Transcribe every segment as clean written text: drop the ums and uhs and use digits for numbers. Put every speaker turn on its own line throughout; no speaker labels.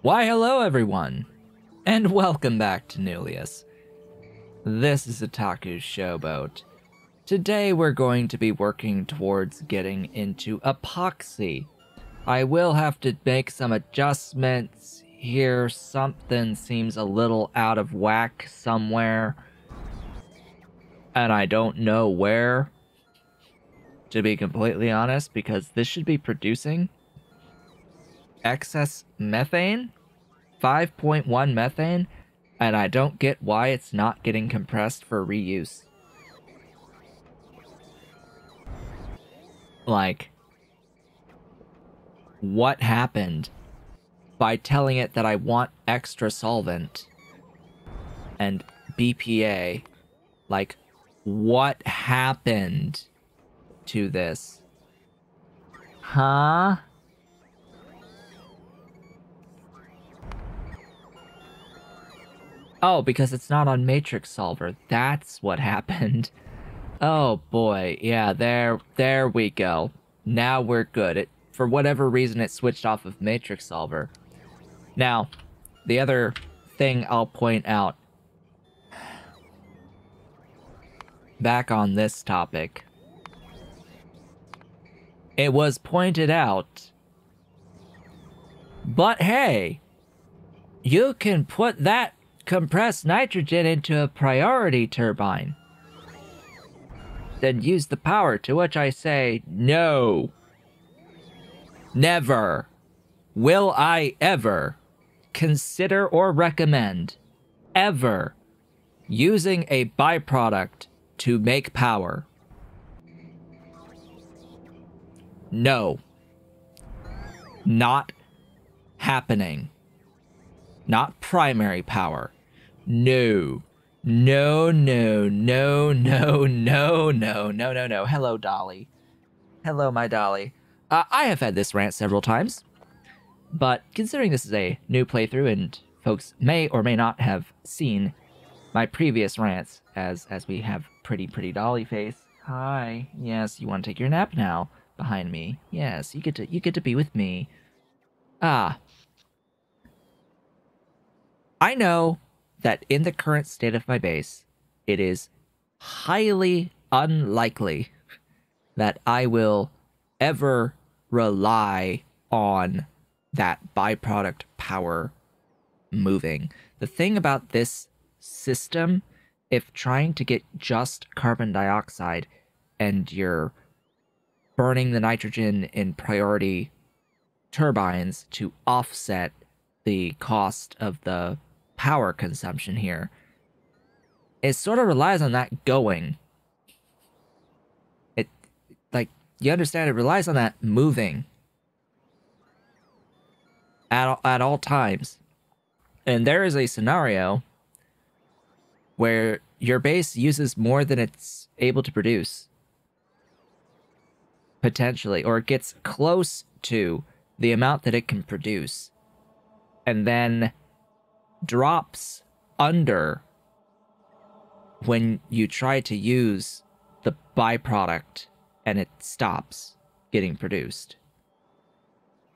Why, hello everyone, and welcome back to Nullius. This is Otaku's Showboat. Today we're going to be working towards getting into Epoxy. I will have to make some adjustments here. Something seems a little out of whack somewhere, and I don't know where, to be completely honest, because this should be producing excess methane, 5.1 methane, and I don't get why it's not getting compressed for reuse. Like, what happened by telling it that I want extra solvent and BPA? Like, what happened to this? Huh? Oh, because it's not on Matrix Solver. That's what happened. Oh boy, yeah, there we go. Now we're good. For whatever reason, it switched off of Matrix Solver. Now, the other thing I'll point out, back on this topic, it was pointed out, but hey, you can put that compressed nitrogen into a priority turbine, then use the power, to which I say, no. Never will I ever consider or recommend ever using a byproduct to make power. No. Not happening. Not primary power. No. No, no, no, no, no, no, no, no, no. Hello, Dolly. Hello, my Dolly. I have had this rant several times, but considering this is a new playthrough and folks may or may not have seen my previous rants, as we have pretty Dolly face. Hi. Yes, you want to take your nap now behind me. Yes, you get to be with me. I know that in the current state of my base, it is highly unlikely that I will ever rely on that byproduct power moving. The thing about this system, if trying to get just carbon dioxide and you're burning the nitrogen in priority turbines to offset the cost of the power consumption here, it sort of relies on that going. It, like, you understand, it relies on that moving at all times. And there is a scenario where your base uses more than it's able to produce, potentially, or it gets close to the amount that it can produce, and then drops under when you try to use the byproduct and it stops getting produced.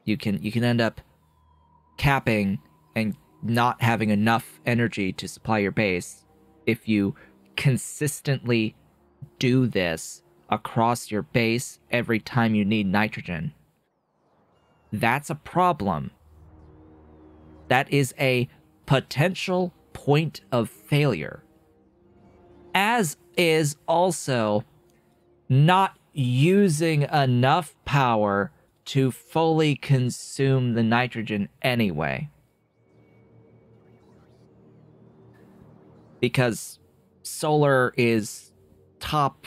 You can end up capping and not having enough energy to supply your base if you consistently do this across your base every time you need nitrogen. That's a problem. That is a potential point of failure. As is also not using enough power to fully consume the nitrogen anyway. Because solar is top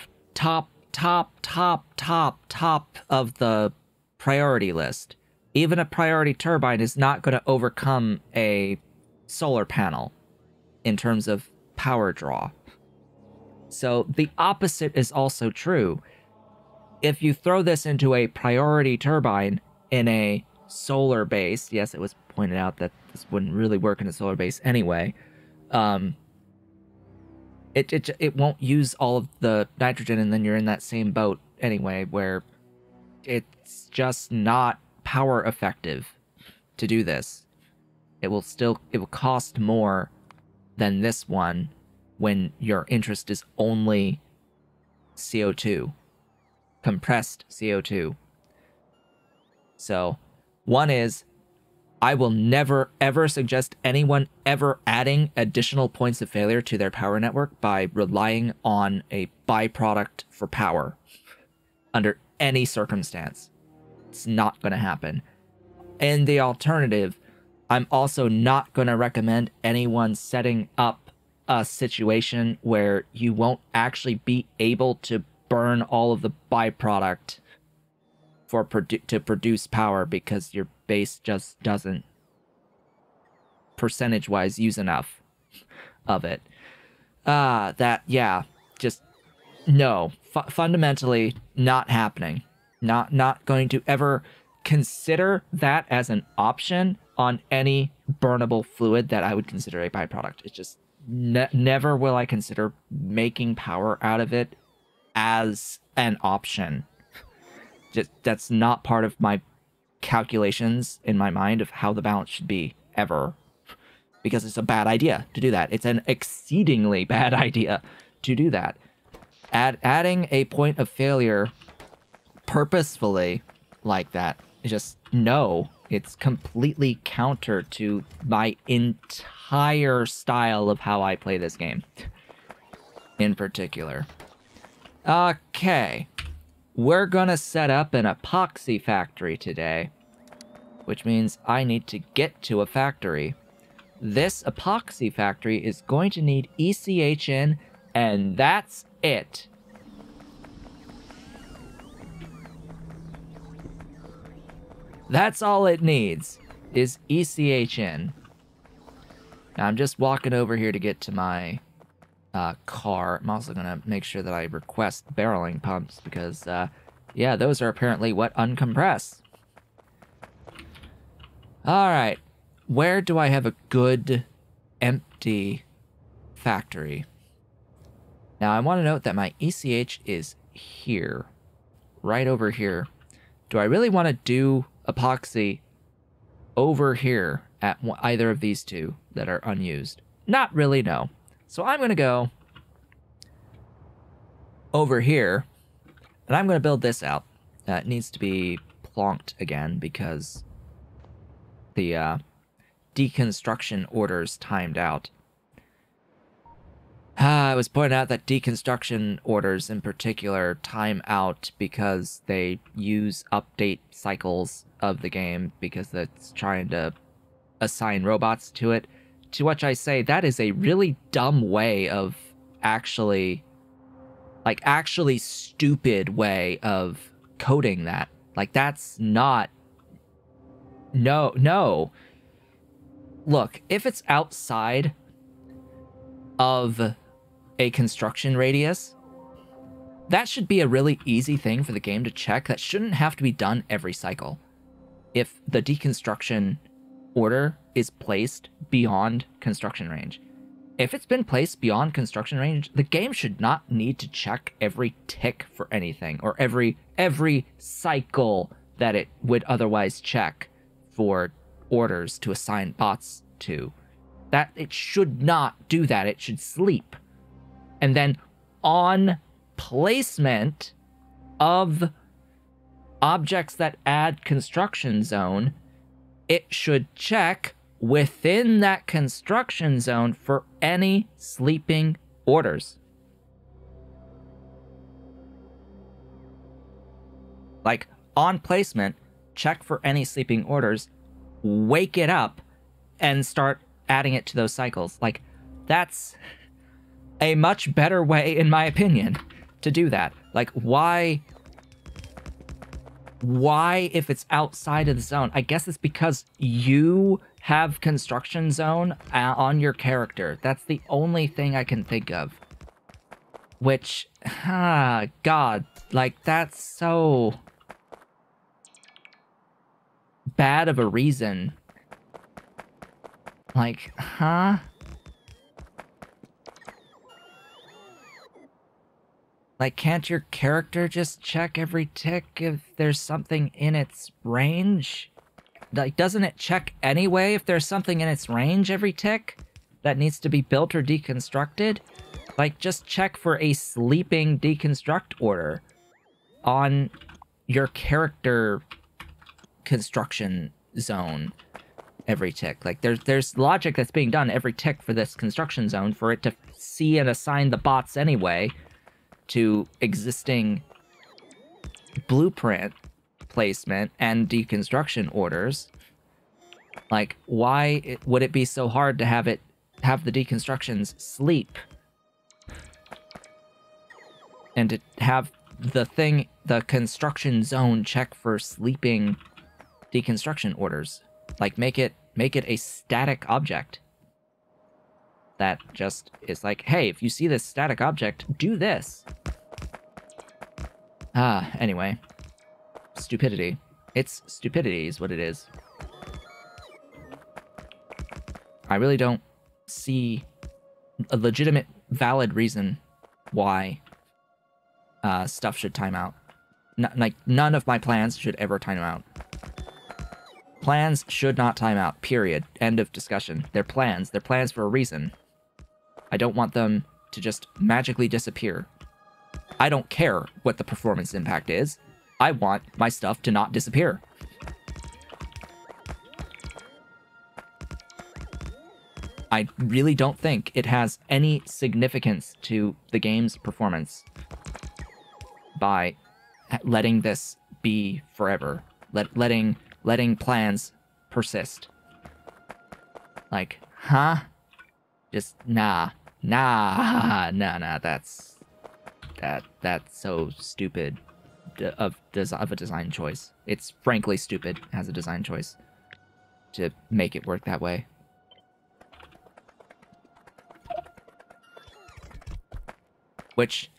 of the priority list. Even a priority turbine is not going to overcome a solar panel in terms of power draw. So the opposite is also true. If you throw this into a priority turbine in a solar base, yes, it was pointed out that this wouldn't really work in a solar base anyway, it won't use all of the nitrogen, and then you're in that same boat anyway, where it's just not power effective to do this. It will cost more than this one when your interest is only CO2, compressed CO2. So, one is, I will never ever suggest anyone ever adding additional points of failure to their power network by relying on a byproduct for power under any circumstance. It's not going to happen. And the alternative, I'm also not going to recommend anyone setting up a situation where you won't actually be able to burn all of the byproduct to produce power because your base just doesn't percentage-wise use enough of it. Just no. Fundamentally not happening. Not going to ever consider that as an option on any burnable fluid that I would consider a byproduct. It's just never will I consider making power out of it as an option. Just that's not part of my calculations in my mind of how the balance should be ever, because it's a bad idea to do that. It's an exceedingly bad idea to do that. Adding a point of failure purposefully like that is just no. It's completely counter to my entire style of how I play this game in particular. Okay. We're gonna set up an epoxy factory today, which means I need to get to a factory. This epoxy factory is going to need ECH in, and that's it. That's all it needs, is ECH in. Now I'm just walking over here to get to my car. I'm also gonna make sure that I request barreling pumps because, yeah, those are apparently what uncompress. Alright, where do I have a good empty factory? Now I want to note that my ECH is here, right over here. Do I really want to do epoxy over here at either of these two that are unused? Not really, no. So I'm going to go over here, and I'm going to build this out. It needs to be plonked again because the deconstruction orders timed out. I was pointing out that deconstruction orders in particular time out because they use update cycles of the game because it's trying to assign robots to it. To which I say, that is a really dumb way of actually stupid way of coding that. Like, that's not... No. Look, if it's outside of a construction radius, that should be a really easy thing for the game to check. That shouldn't have to be done every cycle. If the deconstruction order is placed beyond construction range. If it's been placed beyond construction range, the game should not need to check every tick for anything, or every cycle that it would otherwise check for orders to assign bots to. That it should not do that. It should sleep. And then on placement of objects that add construction zone, it should check within that construction zone for any sleeping orders. Like, on placement, check for any sleeping orders, wake it up, and start adding it to those cycles. Like, that's a much better way, in my opinion, to do that. Like, why, if it's outside of the zone? I guess it's because you have construction zone on your character. That's the only thing I can think of. Which, God, like, that's so bad of a reason. Like, Like, can't your character just check every tick if there's something in its range? like, doesn't it check anyway if there's something in its range every tick that needs to be built or deconstructed? Like, just check for a sleeping deconstruct order on your character construction zone every tick. Like, there's logic that's being done every tick for this construction zone for it to see and assign the bots anyway to existing blueprint placement and deconstruction orders. Like, why would it be so hard to have the deconstructions sleep and to have the construction zone check for sleeping deconstruction orders? Like, make it a static object that just is like, hey, if you see this static object, do this. Anyway. Stupidity. It's stupidity is what it is. I really don't see a legitimate, valid reason why stuff should time out. Like, none of my plans should ever time out. Plans should not time out, period. End of discussion. They're plans. They're plans for a reason. I don't want them to just magically disappear. I don't care what the performance impact is. I want my stuff to not disappear. I really don't think it has any significance to the game's performance by letting this be forever. Letting plans persist. Like, huh? Just nah, that's so stupid of a design choice. It's frankly stupid as a design choice to make it work that way. Which,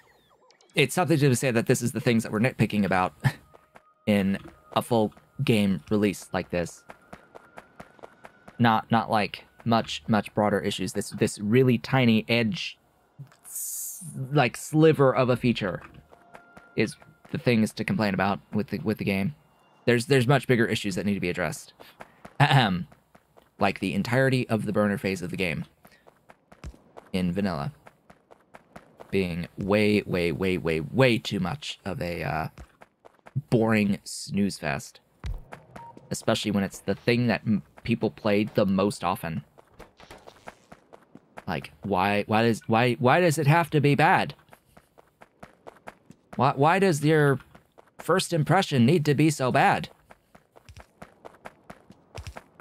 it's something to say that this is the things that we're nitpicking about in a full game release like this. Not like much broader issues. This really tiny edge, like sliver of a feature, is the things to complain about with the game. There's much bigger issues that need to be addressed. Like the entirety of the burner phase of the game in vanilla being way too much of a boring snooze fest, especially when it's the thing that people played the most often. Like, why does it have to be bad? Why does your first impression need to be so bad?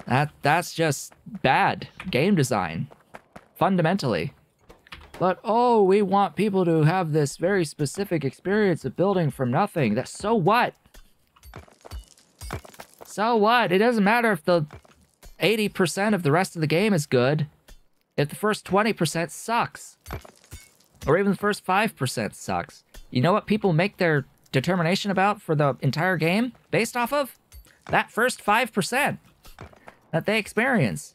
That's just bad game design, fundamentally. But, oh, we want people to have this very specific experience of building from nothing. So what? So what? It doesn't matter if the 80% of the rest of the game is good. If the first 20% sucks. Or even the first 5% sucks. You know what people make their determination about for the entire game based off of? That first 5% that they experience.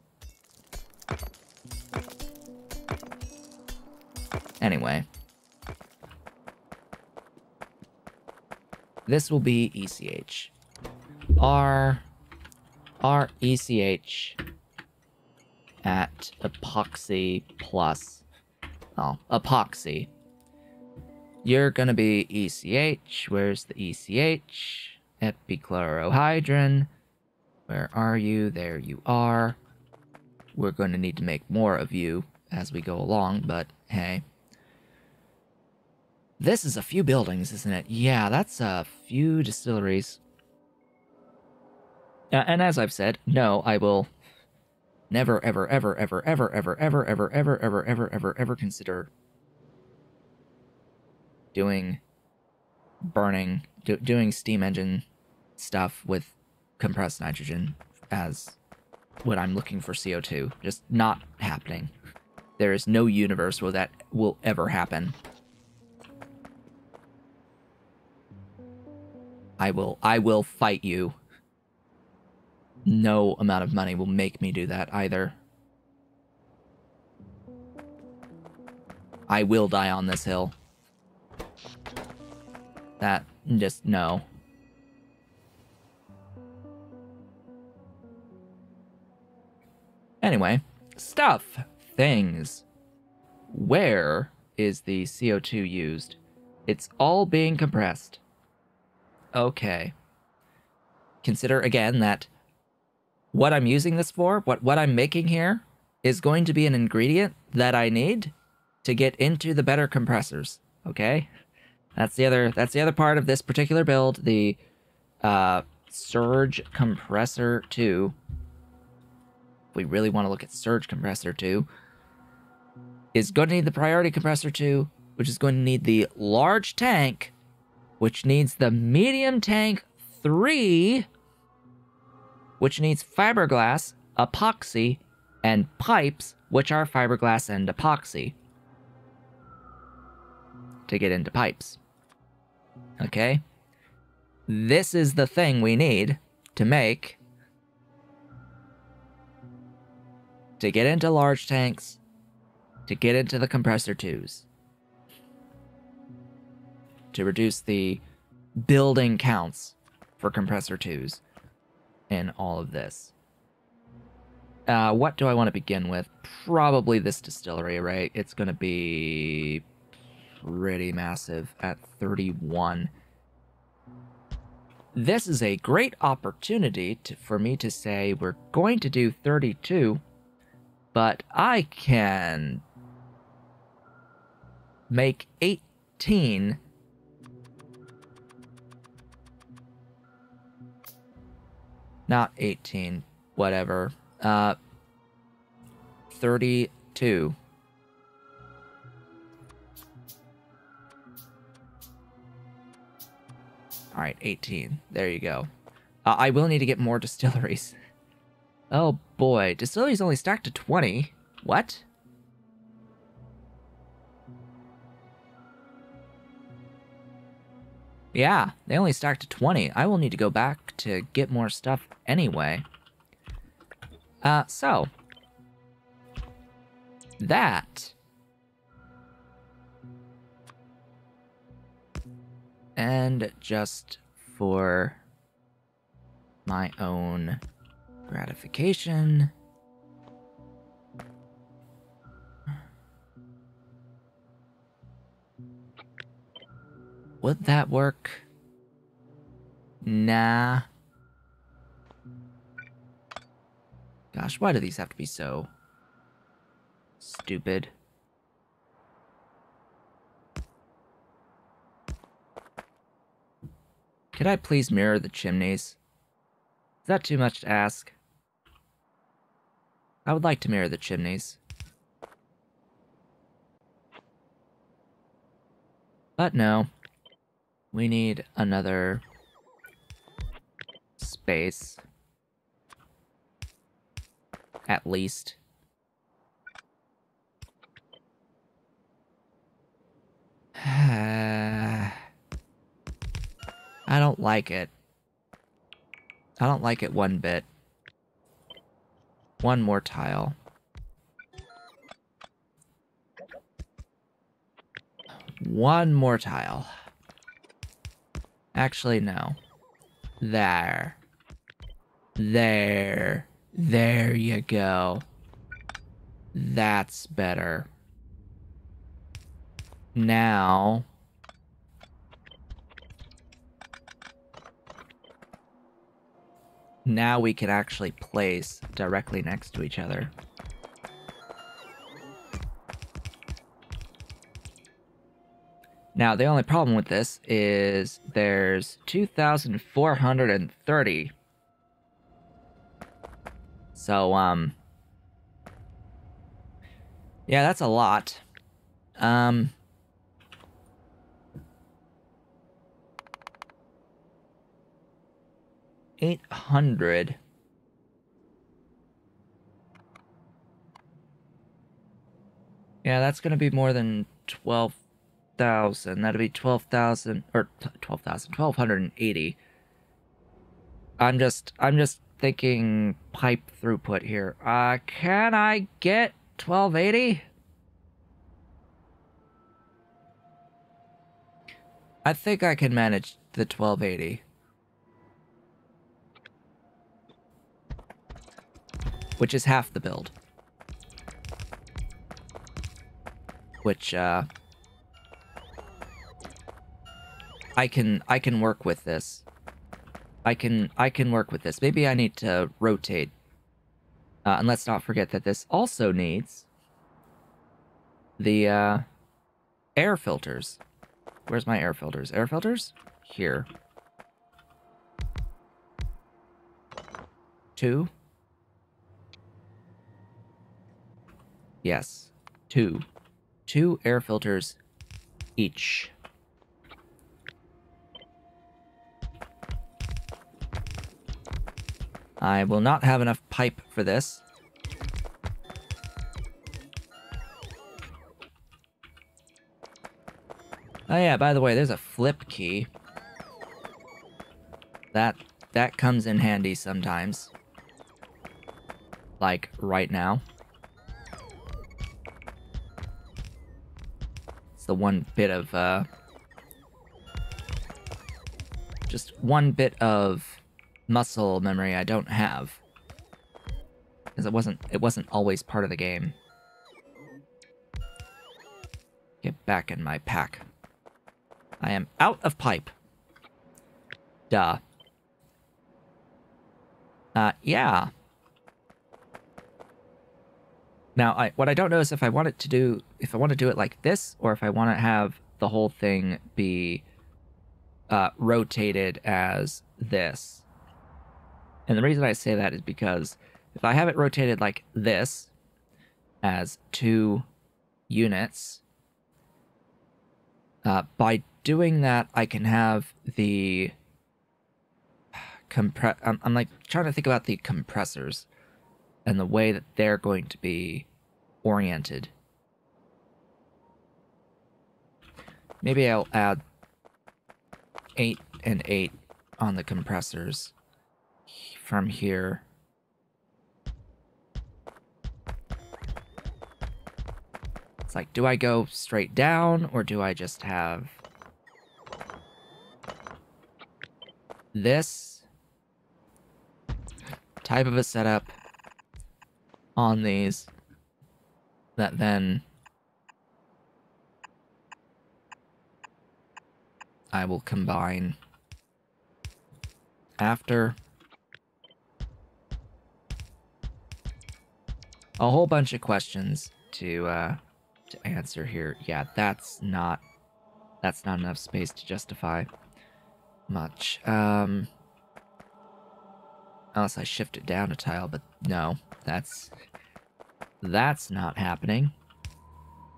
Anyway. This will be ECH. R ECH at Epoxy plus. Oh, Epoxy. You're gonna be ECH. Where's the ECH? Epichlorohydrin. Where are you? There you are. We're going to need to make more of you as we go along, but hey. This is a few buildings, isn't it? Yeah, that's a few distilleries. And as I've said, no, I will never, ever, ever, ever, ever, ever, ever, ever, ever, ever, ever, ever, ever consider doing steam engine stuff with compressed nitrogen as when I'm looking for CO2. Just not happening. There is no universe where that will ever happen. I will fight you. No amount of money will make me do that either. I will die on this hill. That, just no. Anyway, stuff, things. Where is the CO2 used? It's all being compressed. Okay. Consider again that what I'm using this for, what I'm making here, is going to be an ingredient that I need to get into the better compressors. Okay? That's the other part of this particular build, the Surge Compressor 2. If we really want to look at Surge Compressor 2, is going to need the Priority Compressor 2, which is going to need the large tank, which needs the medium tank 3, which needs fiberglass, epoxy, and pipes, which are fiberglass and epoxy, to get into pipes. Okay? This is the thing we need to make to get into large tanks, to get into the compressor 2s, to reduce the building counts for compressor 2s in all of this. What do I want to begin with? Probably this distillery, right? It's going to be pretty massive at 31. This is a great opportunity for me to say we're going to do 32, but I can make 18 not 18, whatever. 32. All right, 18. There you go. I will need to get more distilleries. Oh boy, distilleries only stacked to 20. What? Yeah, they only stacked to 20. I will need to go back to get more stuff anyway. So. That. And just for my own gratification. Would that work? Nah. Gosh, why do these have to be so stupid? Could I please mirror the chimneys? Is that too much to ask? I would like to mirror the chimneys. But no. We need another space. At least. I don't like it. I don't like it one bit. One more tile. One more tile. Actually, no. There. There. There you go. That's better. Now... Now we can actually place directly next to each other. Now, the only problem with this is there's 2,430. So, yeah, that's a lot. 800. Yeah, that's gonna be more than 12,000. That'll be 12,000 or 12,000, 1,280. I'm just thinking pipe throughput here. Can I get 1,280? I think I can manage the 1,280. which is half the build. Which, I can work with this. I can work with this. Maybe I need to rotate. And let's not forget that this also needs the air filters. Where's my air filters? Air filters? Here. 2. Yes. 2. 2 air filters each. I will not have enough pipe for this. Oh yeah, by the way, there's a flip key. That comes in handy sometimes. Like right now. It's the one bit of just one bit of muscle memory I don't have. Because it wasn't always part of the game. Get back in my pack. I am out of pipe. Duh. Yeah. Now, what I don't know is if I want to do it like this, or if I want to have the whole thing be rotated as this. And the reason I say that is because if I have it rotated like this, as 2 units, by doing that, I can have the I'm like trying to think about the compressors and the way that they're going to be oriented. Maybe I'll add 8 and 8 on the compressors from here. It's like, do I go straight down, or do I just have this type of a setup on these that then I will combine after? A whole bunch of questions to answer here. Yeah, that's not enough space to justify much. Unless I shift it down a tile, but no, that's not happening.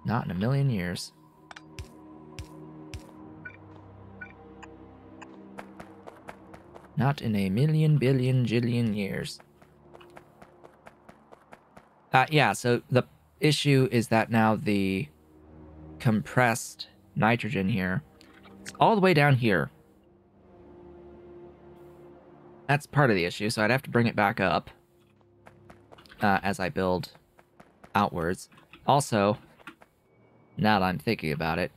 Not in a million years. Not in a million, billion, jillion years. Yeah, so the issue is that now the compressed nitrogen here is all the way down here. That's part of the issue, so I'd have to bring it back up as I build outwards. Also, now that I'm thinking about it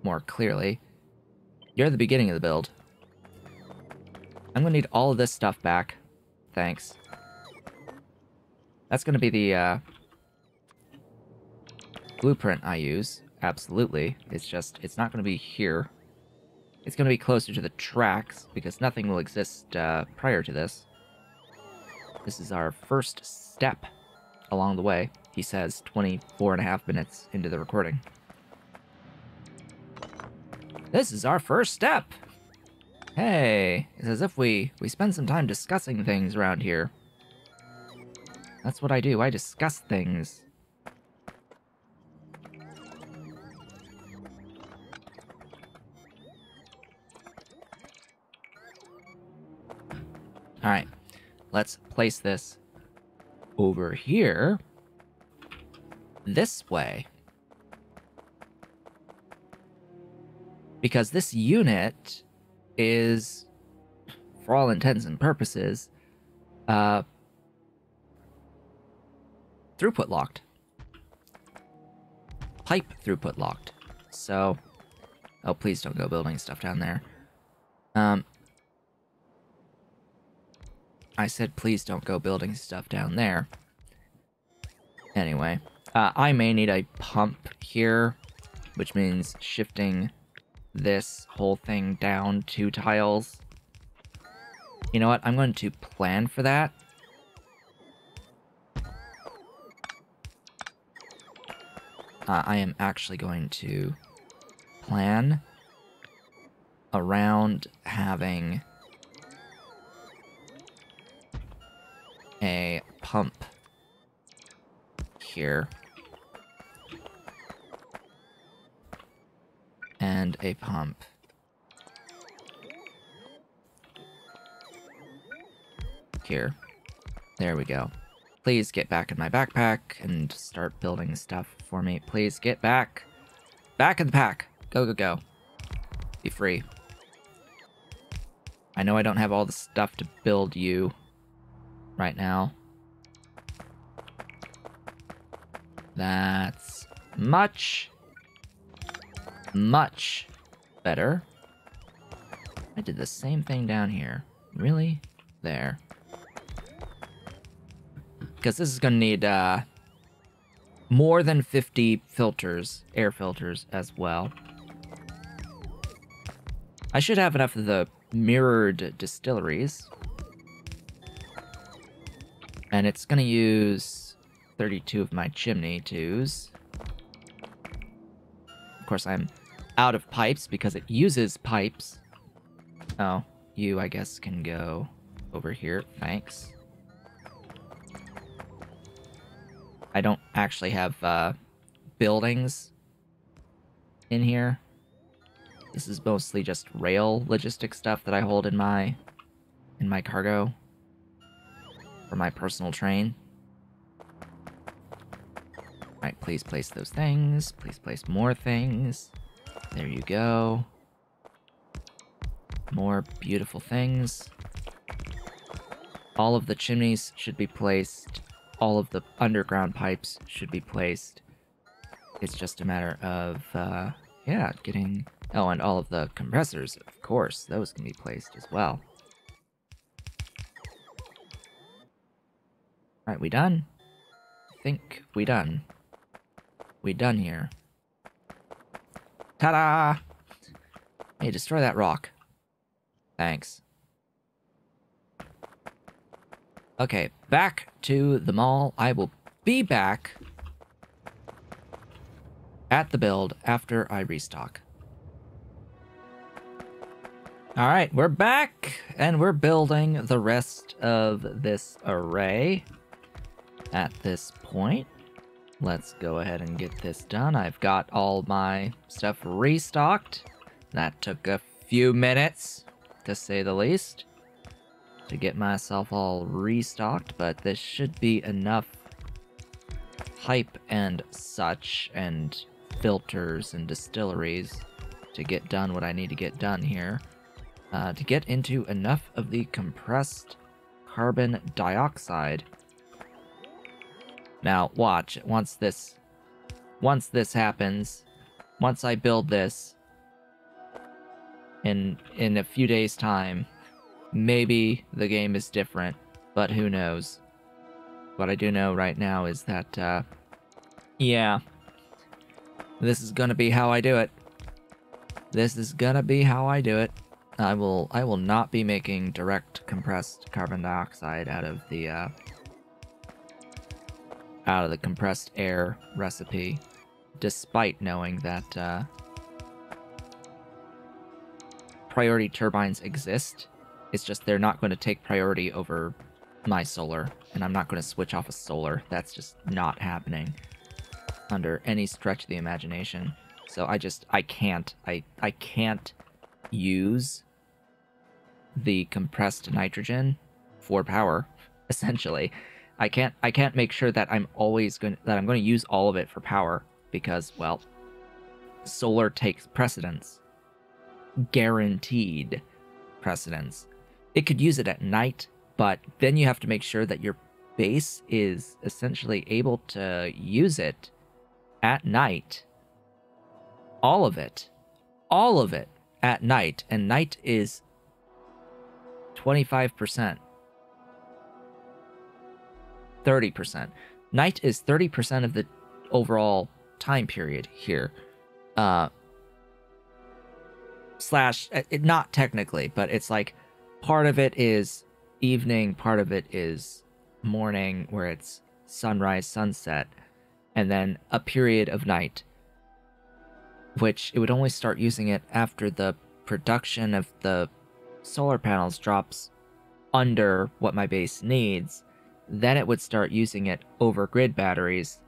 more clearly, you're the beginning of the build. I'm gonna need all of this stuff back. Thanks. That's gonna be the blueprint I use. Absolutely. It's just, it's not gonna be here. It's gonna be closer to the tracks, because nothing will exist prior to this. This is our first step along the way, he says 24.5 minutes into the recording. This is our first step! Hey, it's as if we spend some time discussing things around here. That's what I do, I discuss things. Alright, let's place this over here, this way. Because this unit is, for all intents and purposes, throughput locked. Pipe throughput locked. So, oh, please don't go building stuff down there. I said please don't go building stuff down there. Anyway, I may need a pump here, which means shifting this whole thing down 2 tiles. You know what? I'm going to plan for that. I am actually going to plan around having a pump here. And a pump here. There we go. Please get back in my backpack and start building stuff for me. Please get back. Back in the pack. Go, go, go. Be free. I know I don't have all the stuff to build you right now. That's much better. I did the same thing down here. Really? There. Because this is going to need more than 50 filters, air filters as well. I should have enough of the mirrored distilleries. And it's going to use 32 of my chimney twos. Of course, I'm out of pipes because it uses pipes. Oh, you, I guess, can go over here. Thanks. I don't actually have buildings in here. This is mostly just rail logistic stuff that I hold in my cargo for my personal train. Alright, please place those things. Please place more things. There you go. More beautiful things. All of the chimneys should be placed. All of the underground pipes should be placed. It's just a matter of, yeah, getting... Oh, and all of the compressors, of course. Those can be placed as well. Alright, we done? I think we done. We done here. Ta-da! Hey, destroy that rock. Thanks. Okay, back to the mall. I will be back at the build after I restock. Alright, we're back, and we're building the rest of this array at this point. Let's go ahead and get this done. I've got all my stuff restocked. That took a few minutes, to say the least, to get myself all restocked, but this should be enough pipe and such, and filters and distilleries to get done what I need to get done here. To get into enough of the compressed carbon dioxide. Now, watch. Once this happens, once I build this, in a few days' time, maybe the game is different, but who knows. What I do know right now is that, yeah, this is gonna be how I do it. This is gonna be how I do it. I will not be making direct compressed carbon dioxide out of the compressed air recipe, despite knowing that priority turbines exist. It's just they're not going to take priority over my solar, and I'm not going to switch off a solar. That's just not happening under any stretch of the imagination. So I can't use the compressed nitrogen for power, essentially. I can't make sure that I'm going to use all of it for power, because, well, solar takes precedence. Guaranteed precedence. It could use it at night, but then you have to make sure that your base is essentially able to use it at night. All of it at night, and night is 25%. 30%. Night is 30% of the overall time period here. Slash, not technically, but it's like part of it is evening, part of it is morning, where it's sunrise, sunset, and then a period of night, which it would only start using it after the production of the solar panels drops under what my base needs. Then it would start using it over grid batteries.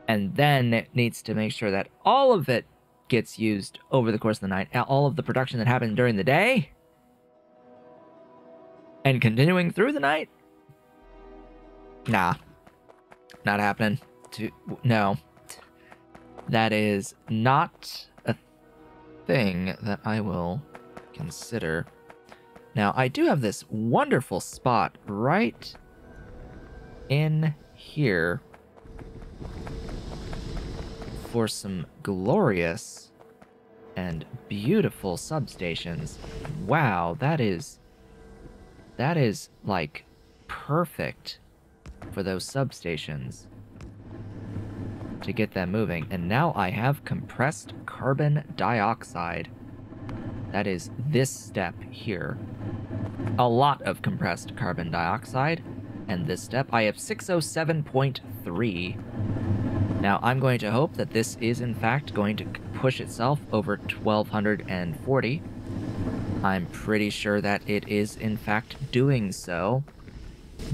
And then it needs to make sure that all of it gets used over the course of the night. All of the production that happened during the day and continuing through the night. Nah. Not happening. No. That is not a thing that I will consider. Now, I do have this wonderful spot right in here for some glorious and beautiful substations. Wow, that is like perfect for those substations to get them moving. And now I have compressed carbon dioxide. That is this step here. A lot of compressed carbon dioxide. And this step, I have 607.3. Now, I'm going to hope that this is, in fact, going to push itself over 1240. I'm pretty sure that it is, in fact, doing so.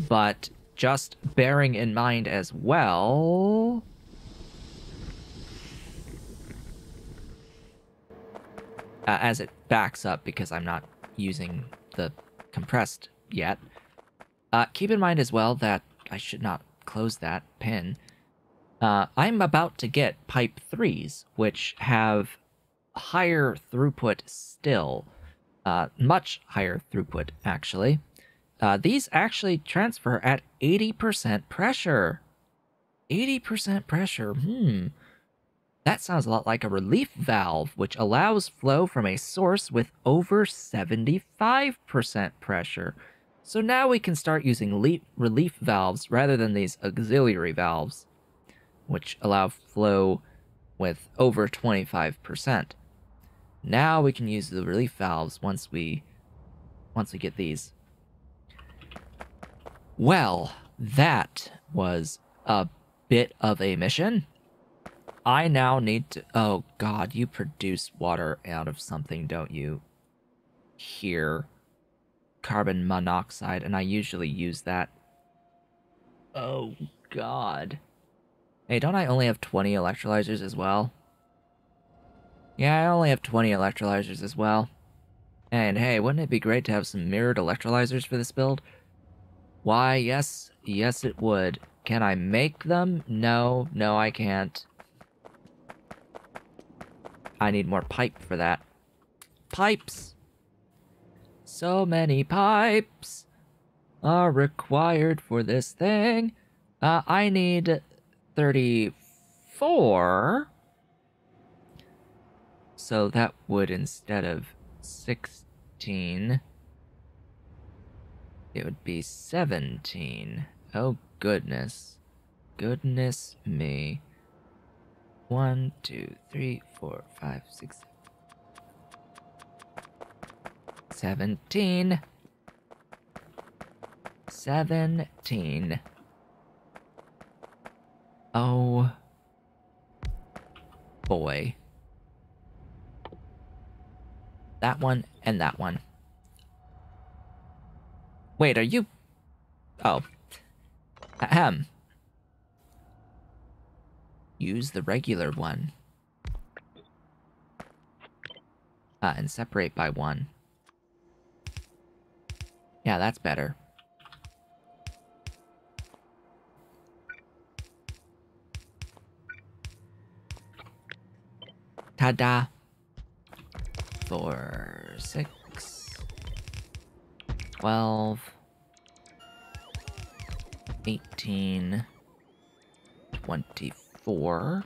But just bearing in mind as well... as it backs up, because I'm not using the compressed yet, keep in mind as well that I should not close that pin. I'm about to get pipe 3s, which have higher throughput still. Much higher throughput, actually. These actually transfer at 80% pressure. 80% pressure, That sounds a lot like a relief valve, which allows flow from a source with over 75% pressure. So now we can start using relief valves rather than these auxiliary valves, which allow flow with over 25%. Now we can use the relief valves once we get these. Well, that was a bit of a mission. I now need to... Oh, God, you produce water out of something, don't you? Here. Carbon monoxide, and I usually use that. Oh, God. Hey, don't I only have 20 electrolyzers as well? Yeah, I only have 20 electrolyzers as well. And hey, wouldn't it be great to have some mirrored electrolyzers for this build? Why, yes. Yes, it would. Can I make them? No, I can't. I need more pipe for that. Pipes! So many pipes are required for this thing. I need 34. So that would, instead of 16, it would be 17. Oh, goodness. Goodness me. 1, 2, 3, 4, 5, 6, 17. 17. Oh, boy. That one and that one. Wait, are you... Oh. Ahem. Use the regular one. And separate by 1. Yeah, that's better. Ta-da! 4, 6, 12, 18, 24,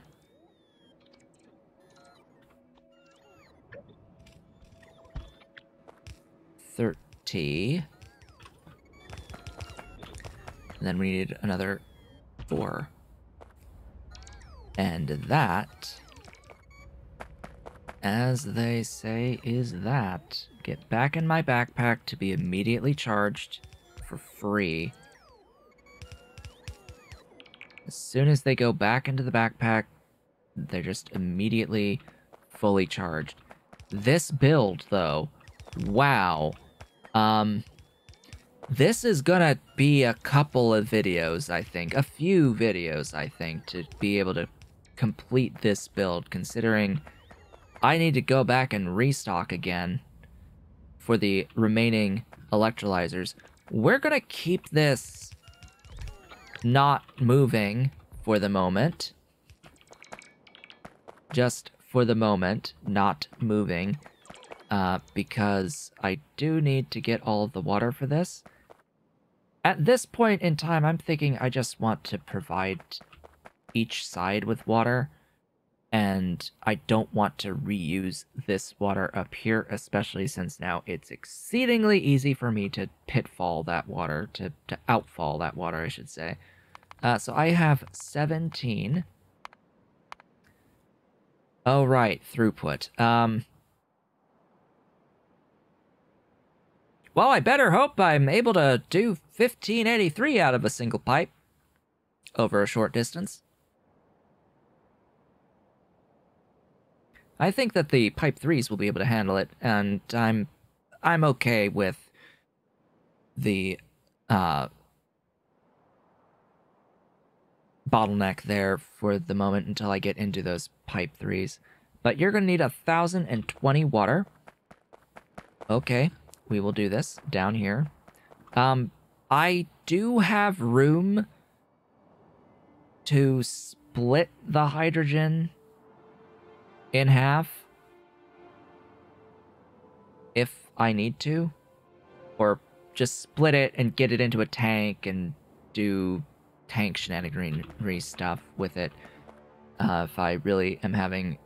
30, and then we need another 4. And that, as they say, is that. Get back in my backpack to be immediately charged for free. As soon as they go back into the backpack, they're just immediately fully charged. This build, though, wow. This is gonna be a couple of videos, I think. A few videos, I think, to be able to complete this build, considering I need to go back and restock again for the remaining electrolyzers. We're gonna keep this not moving for the moment. Just for the moment, not moving. Because I do need to get all of the water for this. At this point in time, I'm thinking I just want to provide each side with water. And I don't want to reuse this water up here, especially since now it's exceedingly easy for me to pitfall that water, to outfall that water, I should say. So I have 17. Oh, right, throughput. Well, I better hope I'm able to do 1583 out of a single pipe over a short distance. I think that the pipe 3s will be able to handle it, and I'm okay with the bottleneck there for the moment until I get into those pipe 3s. But you're going to need 1,020 water. Okay, we will do this down here. I do have room to split the hydrogen in half if I need to, or just split it and get it into a tank and do tank shenaniganry stuff with it if I really am having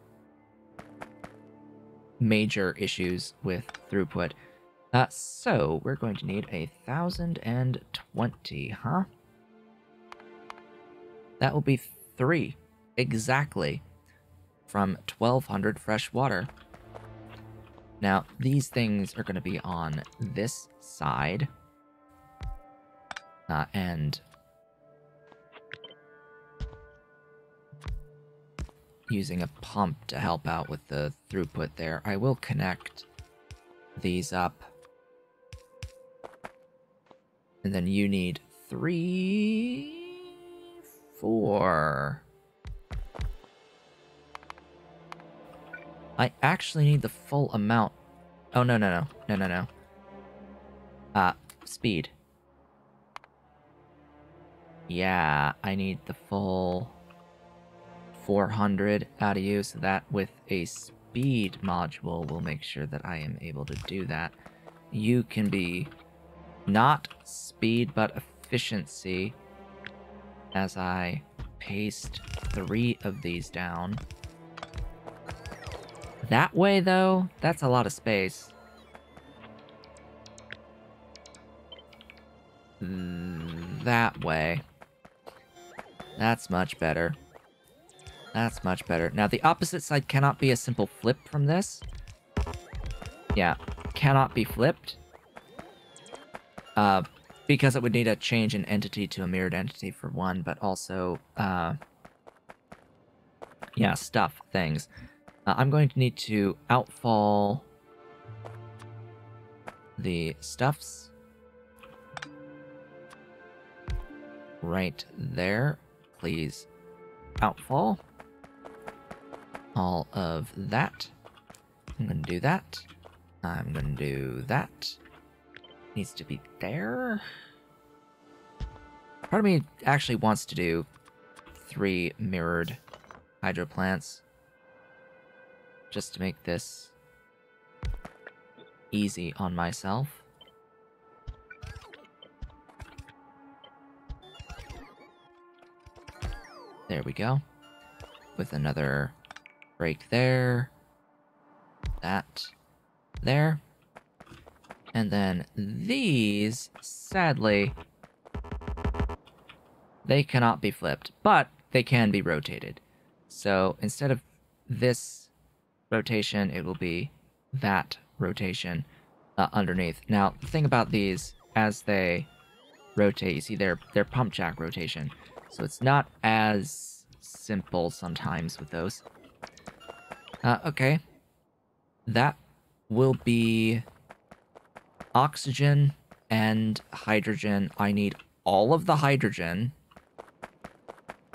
major issues with throughput. So we're going to need 1,020, huh? That will be 3 exactly from 1,200 fresh water. Now, these things are going to be on this side. And using a pump to help out with the throughput there, I will connect these up. And then you need 3, 4. I actually need the full amount. Oh, no. Speed. Yeah, I need the full 400 out of you, so that with a speed module will make sure that I am able to do that. You can be not speed, but efficiency as I paste 3 of these down. That way, though, that's a lot of space. That way. That's much better. That's much better. Now, the opposite side cannot be a simple flip from this. Yeah, cannot be flipped. Because it would need a change in entity to a mirrored entity for one, but also, yeah, stuff, things. I'm going to need to outfall the stuffs. Right there. Please outfall all of that. I'm going to do that. I'm going to do that. Needs to be there. Part of me actually wants to do 3 mirrored hydro plants, just to make this easy on myself. There we go. With another break there. That. There. And then these, sadly, they cannot be flipped, but they can be rotated. So instead of this rotation, it will be that rotation underneath. Now, the thing about these, as they rotate, you see they're pump jack rotation. So it's not as simple sometimes with those. Okay. That will be oxygen and hydrogen. I need all of the hydrogen,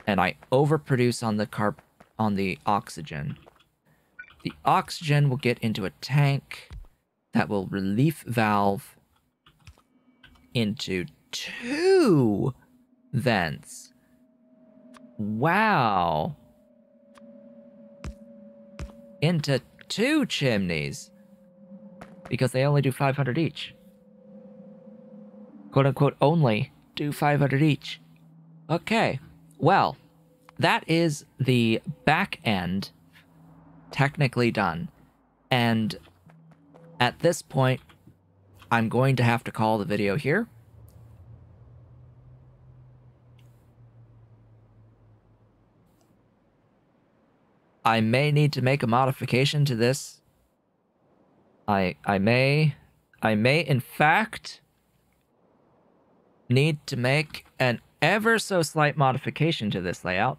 and I overproduce on the oxygen. The oxygen will get into a tank that will relief valve into 2 vents. Wow. Into 2 chimneys. Because they only do 500 each. Quote unquote only do 500 each. Okay. Well, that is the back end technically done. And at this point, I'm going to have to call the video here. I may need to make a modification to this. I may in fact need to make an ever so slight modification to this layout.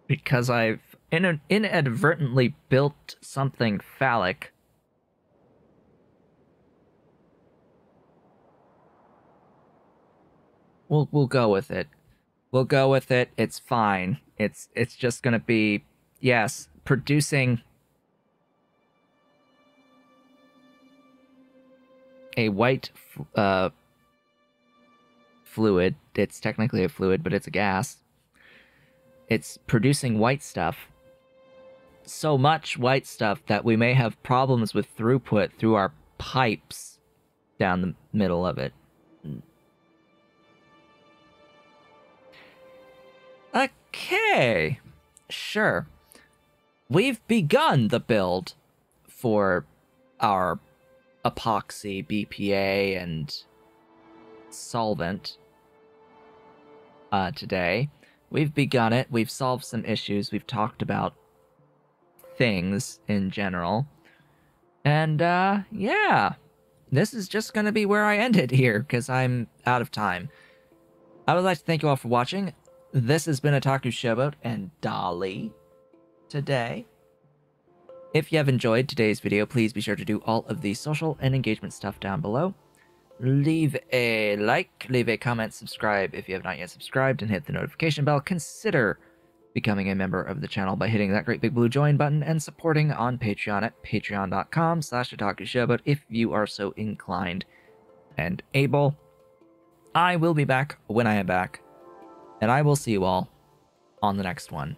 Because I've inadvertently built something phallic. We'll go with it. We'll go with it. It's fine. It's just gonna be, yes, producing a white fluid. It's technically a fluid, but it's a gas. It's producing white stuff. So much white stuff that we may have problems with throughput through our pipes down the middle of it. Okay, sure. We've begun the build for our epoxy, BPA, and solvent today. We've begun it. We've solved some issues. We've talked about things in general. And, yeah. This is just going to be where I end it here, because I'm out of time. I would like to thank you all for watching. This has been Otaku Showboat and Dolly today. If you have enjoyed today's video, please be sure to do all of the social and engagement stuff down below. Leave a like, leave a comment, subscribe if you have not yet subscribed, and hit the notification bell. Consider becoming a member of the channel by hitting that great big blue join button and supporting on Patreon at patreon.com/otakushowboat if you are so inclined and able. I will be back when I am back, and I will see you all on the next one.